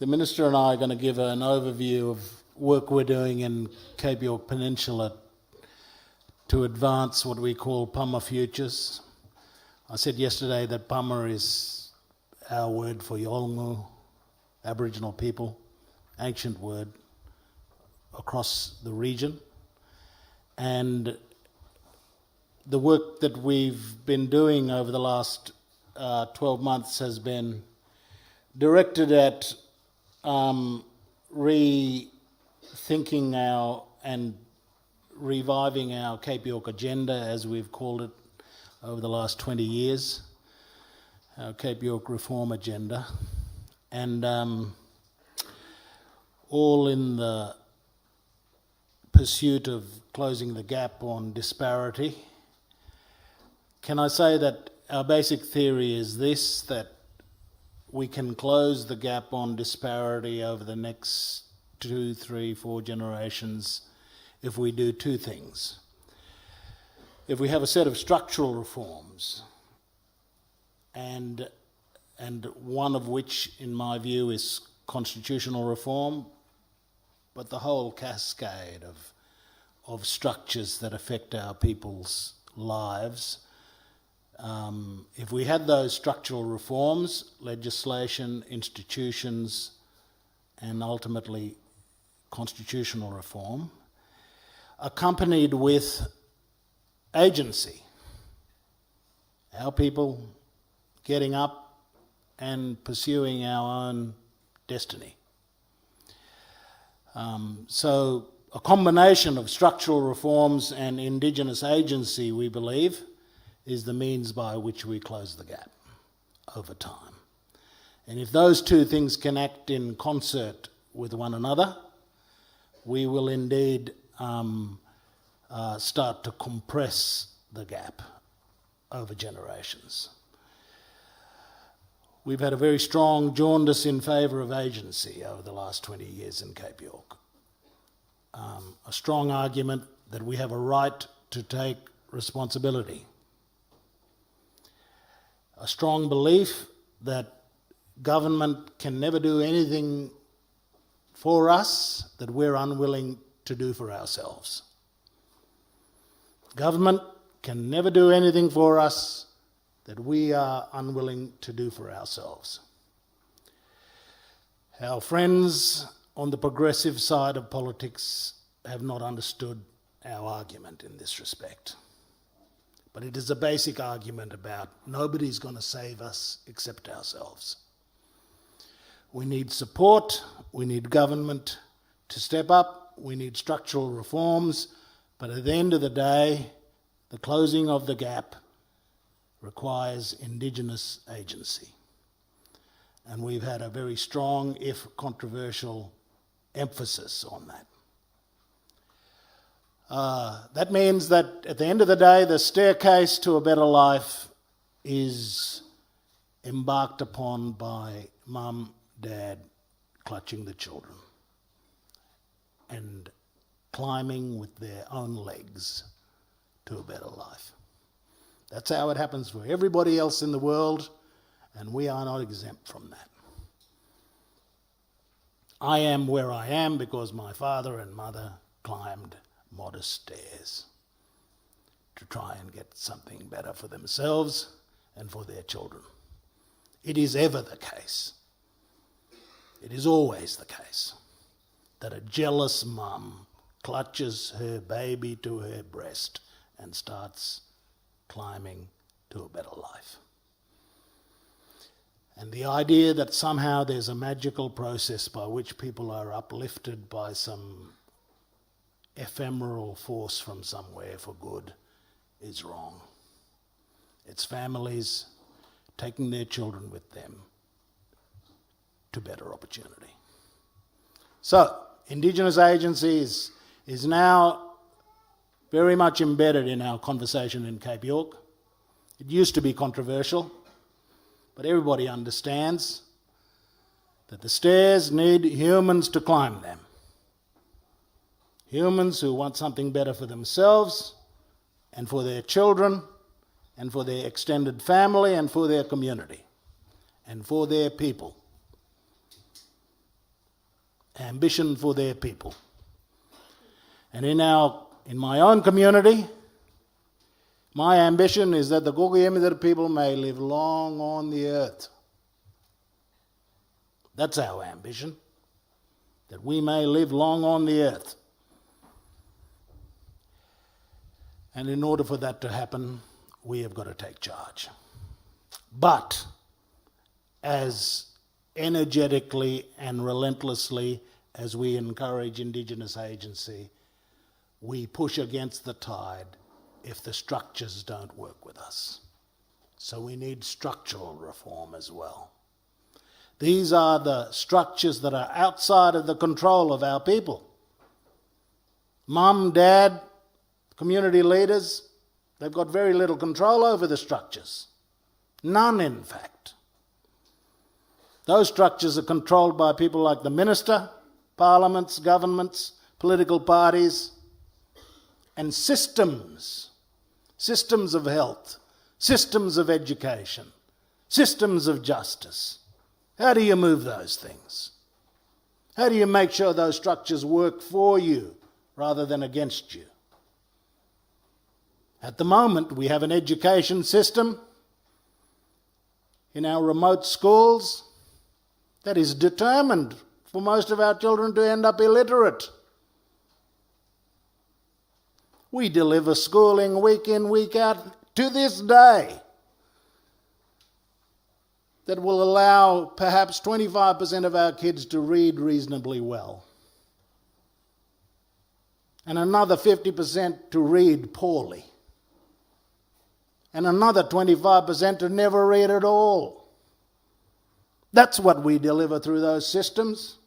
The Minister and I are going to give an overview of work we're doing in Cape York Peninsula to advance what we call Pama Futures. I said yesterday that Pama is our word for Yolngu, Aboriginal people, ancient word across the region. And the work that we've been doing over the last 12 months has been directed at rethinking and reviving our Cape York agenda, as we've called it over the last 20 years, our Cape York reform agenda, and all in the pursuit of closing the gap on disparity. Can I say that our basic theory is this, that we can close the gap on disparity over the next 2, 3, 4 generations if we do two things. If we have a set of structural reforms, and one of which, in my view, is constitutional reform, but the whole cascade of structures that affect our people's lives. If we had those structural reforms, legislation, institutions, and ultimately constitutional reform, accompanied with agency, our people getting up and pursuing our own destiny. So a combination of structural reforms and Indigenous agency, we believe, is the means by which we close the gap over time. And if those two things can act in concert with one another, we will indeed start to compress the gap over generations. We've had a very strong jaundice in favour of agency over the last 20 years in Cape York. A strong argument that we have a right to take responsibility. A strong belief that government can never do anything for us that we're unwilling to do for ourselves. Government can never do anything for us that we are unwilling to do for ourselves. Our friends on the progressive side of politics have not understood our argument in this respect. But it is a basic argument about nobody's going to save us except ourselves. We need support, we need government to step up, we need structural reforms, but at the end of the day, the closing of the gap requires Indigenous agency. And we've had a very strong, if controversial, emphasis on that. That means that at the end of the day, the staircase to a better life is embarked upon by mum, dad, clutching the children and climbing with their own legs to a better life. That's how it happens for everybody else in the world, and we are not exempt from that. I am where I am because my father and mother climbed modest stairs to try and get something better for themselves and for their children. It is ever the case, it is always the case, that a jealous mum clutches her baby to her breast and starts climbing to a better life. And the idea that somehow there's a magical process by which people are uplifted by some ephemeral force from somewhere for good is wrong. It's families taking their children with them to better opportunity. So, Indigenous agency is now very much embedded in our conversation in Cape York. It used to be controversial, but everybody understands that the stairs need humans to climb them. Humans who want something better for themselves and for their children and for their extended family and for their community and for their people. ambition for their people. And in my own community, my ambition is that the Guguyemidar people may live long on the earth. That's our ambition, that we may live long on the earth. And in order for that to happen, we have got to take charge. But as energetically and relentlessly as we encourage Indigenous agency, we push against the tide if the structures don't work with us. So we need structural reform as well. These are the structures that are outside of the control of our people. Mum, dad, community leaders, they've got very little control over the structures. None, in fact. Those structures are controlled by people like the minister, parliaments, governments, political parties, and systems. Systems of health, systems of education, systems of justice. How do you move those things? How do you make sure those structures work for you rather than against you? At the moment, we have an education system in our remote schools that is determined for most of our children to end up illiterate. We deliver schooling week in, week out to this day that will allow perhaps 25% of our kids to read reasonably well, and another 50% to read poorly, and another 25% to never read at all. That's what we deliver through those systems,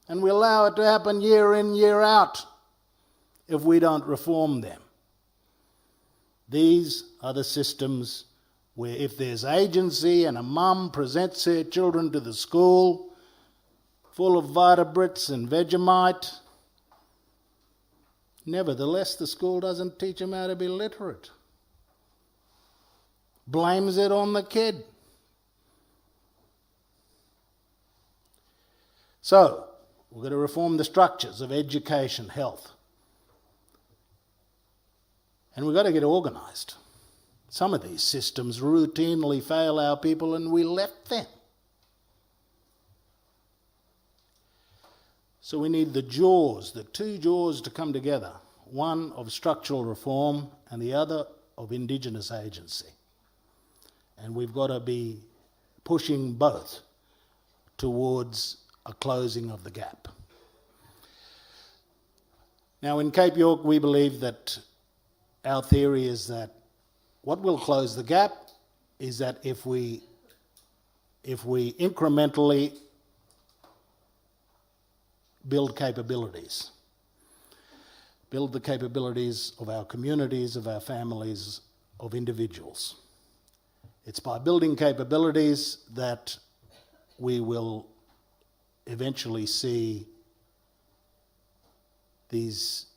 and we allow it to happen year in, year out if we don't reform them. These are the systems where if there's agency and a mum presents her children to the school full of Vitabrits and Vegemite, nevertheless the school doesn't teach them how to be literate. Blames it on the kid. So, we're going to reform the structures of education, health. And we've got to get organised. Some of these systems routinely fail our people and we left them. So we need the two jaws to come together. One of structural reform and the other of Indigenous agency. And we've got to be pushing both towards a closing of the gap. Now in Cape York we believe that our theory is that what will close the gap is that if we incrementally build capabilities, build the capabilities of our communities, of our families, of individuals. It's by building capabilities that we will eventually see these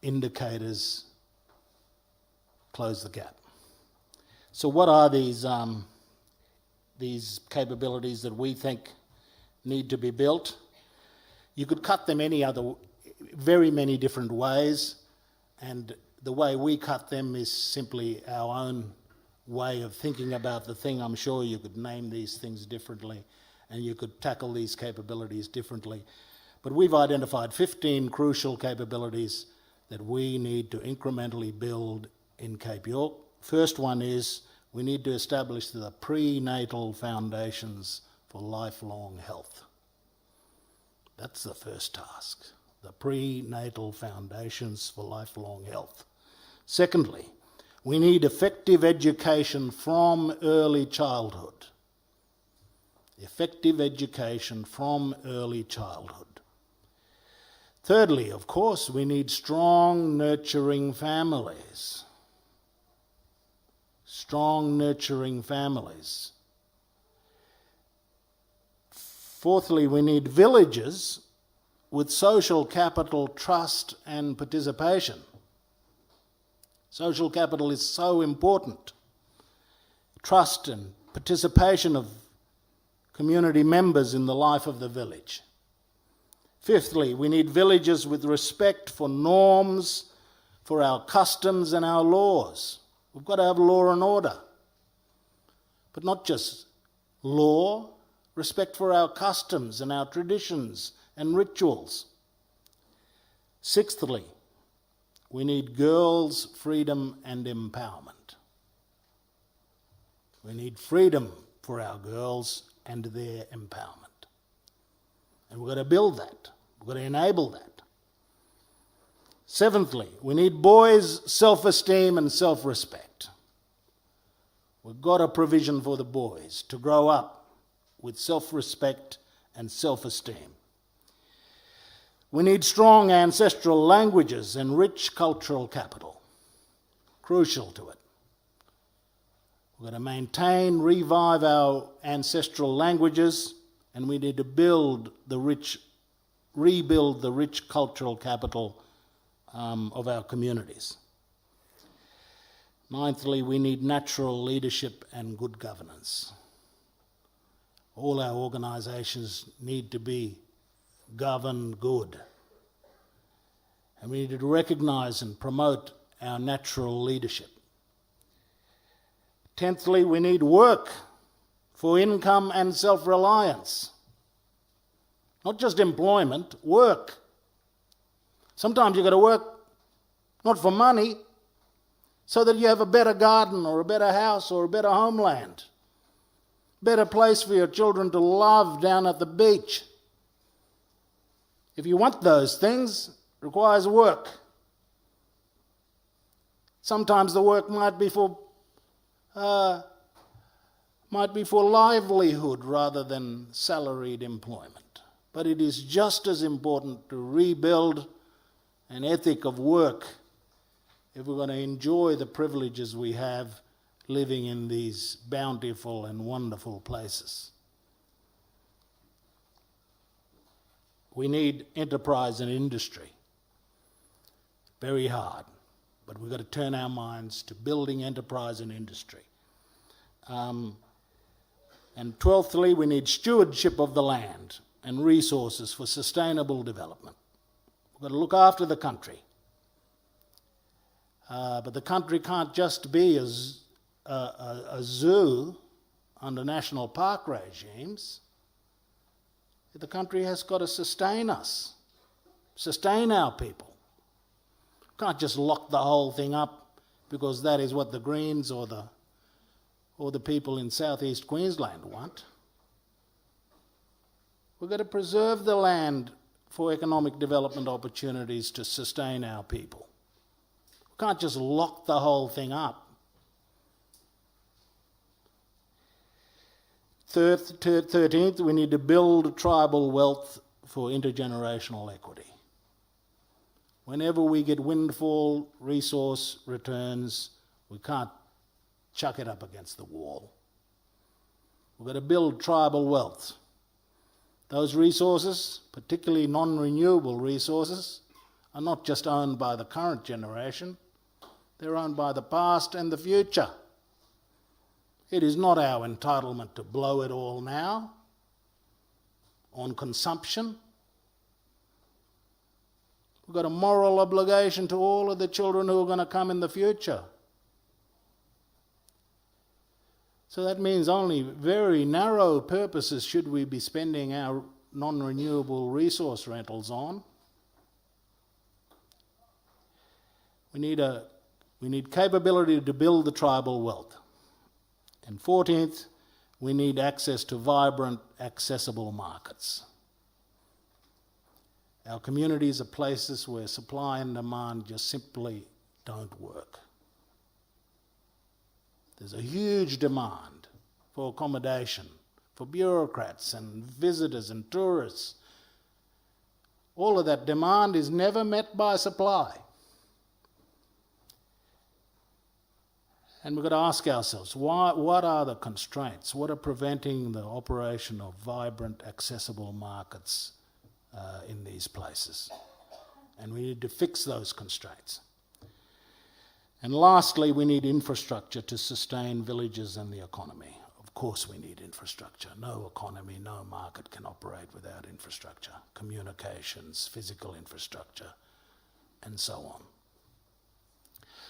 indicators close the gap. So what are these capabilities that we think need to be built? You could cut them very many different ways, and the way we cut them is simply our own way of thinking about the thing. I'm sure you could name these things differently and you could tackle these capabilities differently. But we've identified 15 crucial capabilities that we need to incrementally build in Cape York. First one is we need to establish the prenatal foundations for lifelong health. That's the first task, the prenatal foundations for lifelong health. Secondly, we need effective education from early childhood. Effective education from early childhood. Thirdly, of course, we need strong, nurturing families. Strong, nurturing families. Fourthly, we need villages with social capital, trust and participation. Social capital is so important. Trust and participation of community members in the life of the village. Fifthly, we need villages with respect for norms, for our customs and our laws. We've got to have law and order. But not just law, respect for our customs and our traditions and rituals. Sixthly, we need girls' freedom and empowerment. We need freedom for our girls and their empowerment. And we've got to build that. We've got to enable that. Seventhly, we need boys' self-esteem and self-respect. We've got a provision for the boys to grow up with self-respect and self-esteem. We need strong ancestral languages and rich cultural capital. Crucial to it. We've got to maintain, revive our ancestral languages, and we need to rebuild the rich cultural capital of our communities. Ninthly, we need natural leadership and good governance. All our organisations need to be governed good. And we need to recognise and promote our natural leadership. Tenthly, we need work for income and self-reliance. Not just employment, work. Sometimes you've got to work not for money, so that you have a better garden or a better house or a better homeland. Better place for your children to love down at the beach. If you want those things, it requires work. Sometimes the work might be for livelihood rather than salaried employment. But it is just as important to rebuild an ethic of work if we're going to enjoy the privileges we have living in these bountiful and wonderful places. We need enterprise and industry. Very hard, but we've got to turn our minds to building enterprise and industry. And 12thly, we need stewardship of the land and resources for sustainable development. We've got to look after the country. But the country can't just be a zoo under national park regimes. The country has got to sustain us, sustain our people. Can't just lock the whole thing up because that is what the Greens or the people in southeast Queensland want. We've got to preserve the land for economic development opportunities to sustain our people. We can't just lock the whole thing up. 13th, we need to build tribal wealth for intergenerational equity. Whenever we get windfall resource returns, we can't chuck it up against the wall. We've got to build tribal wealth. Those resources, particularly non-renewable resources, are not just owned by the current generation, they're owned by the past and the future. It is not our entitlement to blow it all now on consumption. We've got a moral obligation to all of the children who are going to come in the future. So that means only very narrow purposes should we be spending our non-renewable resource rentals on. We need capability to build the tribal wealth. And 14th, we need access to vibrant, accessible markets. Our communities are places where supply and demand just simply don't work. There's a huge demand for accommodation, for bureaucrats and visitors and tourists. All of that demand is never met by supply. And we've got to ask ourselves, what are the constraints? What are preventing the operation of vibrant, accessible markets in these places? And we need to fix those constraints. And lastly, we need infrastructure to sustain villages and the economy. Of course we need infrastructure. No economy, no market can operate without infrastructure. Communications, physical infrastructure, and so on.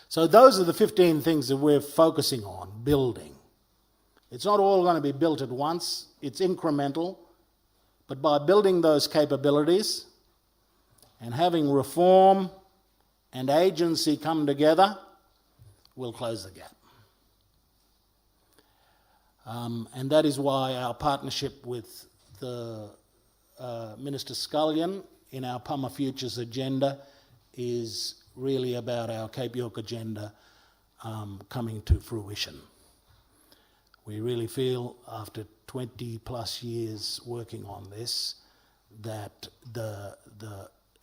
So those are the 15 things that we're focusing on, building. It's not all going to be built at once. It's incremental. But by building those capabilities and having reform and agency come together, we'll close the gap. And that is why our partnership with the Minister Scullion in our PUMA Futures agenda is really about our Cape York agenda coming to fruition. We really feel, after 20 plus years working on this, that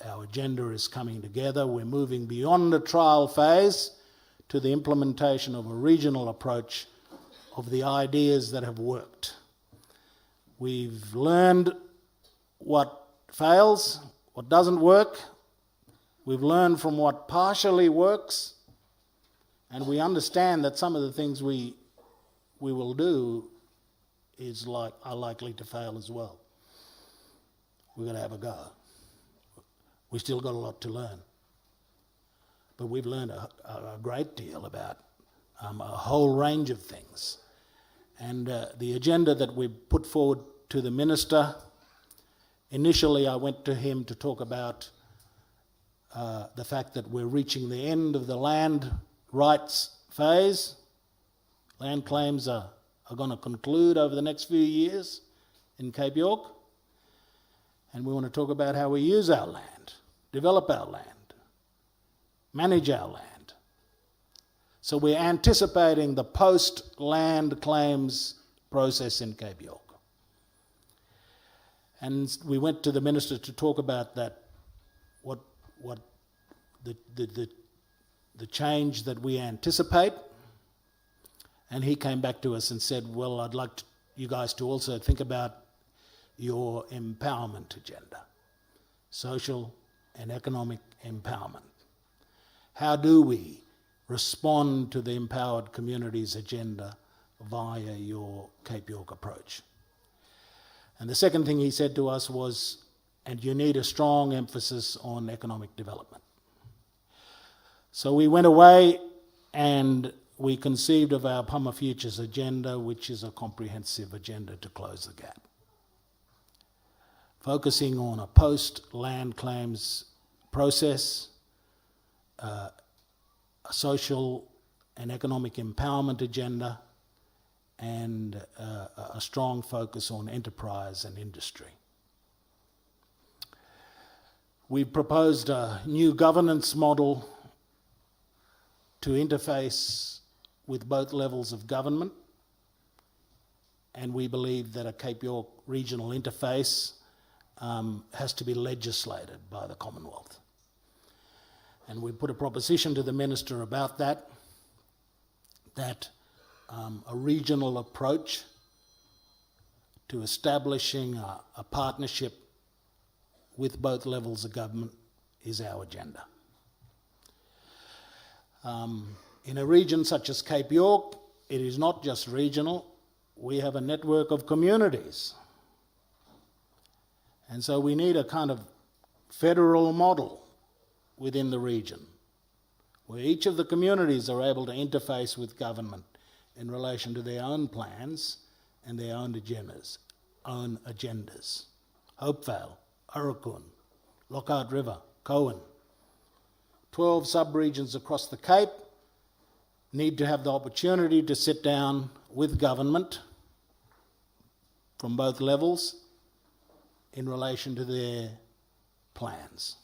our agenda is coming together. We're moving beyond the trial phase to the implementation of a regional approach of the ideas that have worked. We've learned what fails, what doesn't work. We've learned from what partially works, and we understand that some of the things we will do are likely to fail as well. We're going to have a go. We've still got a lot to learn. But we've learned a great deal about a whole range of things. And the agenda that we put forward to the Minister, initially I went to him to talk about the fact that we're reaching the end of the land rights phase. Land claims are going to conclude over the next few years in Cape York. And we want to talk about how we use our land, develop our land, manage our land. So we're anticipating the post-land claims process in Cape York. And we went to the Minister to talk about that, what the change that we anticipate. And he came back to us and said, well, I'd like you guys to also think about your empowerment agenda, social and economic empowerment. How do we respond to the empowered communities agenda via your Cape York approach? And the second thing he said to us was, and you need a strong emphasis on economic development. So we went away and we conceived of our PUMA Futures agenda, which is a comprehensive agenda to close the gap, focusing on a post-land claims process, a social and economic empowerment agenda, and a strong focus on enterprise and industry. We've proposed a new governance model to interface with both levels of government, and we believe that a Cape York regional interface has to be legislated by the Commonwealth. And we put a proposition to the Minister about that a regional approach to establishing a partnership with both levels of government is our agenda. In a region such as Cape York, it is not just regional. We have a network of communities. And so we need a kind of federal model within the region, where each of the communities are able to interface with government in relation to their own plans and their own agendas. Hopevale, Urukun, Lockhart River, Cowan. 12 sub-regions across the Cape need to have the opportunity to sit down with government from both levels in relation to their plans.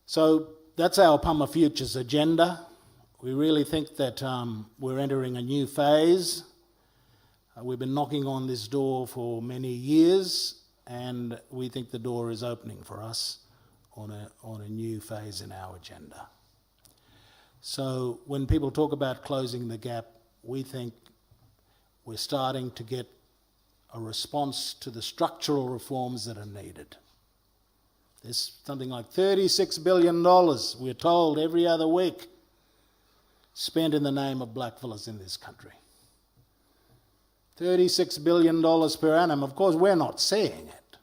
So that's our PUMA Futures agenda. We really think that we're entering a new phase. We've been knocking on this door for many years, and we think the door is opening for us on a new phase in our agenda. So when people talk about closing the gap, we think we're starting to get a response to the structural reforms that are needed. There's something like $36 billion, we're told, every other week spent in the name of blackfellas in this country. $36 billion per annum. Of course, we're not seeing it.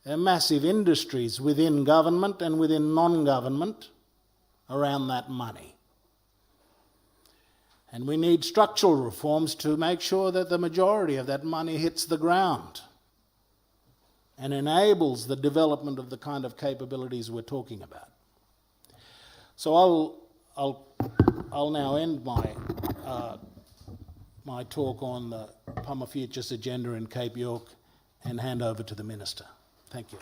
There are massive industries within government and within non-government around that money. And we need structural reforms to make sure that the majority of that money hits the ground and enables the development of the kind of capabilities we're talking about. So I'll now end my talk on the PUMA Futures agenda in Cape York and hand over to the Minister. Thank you.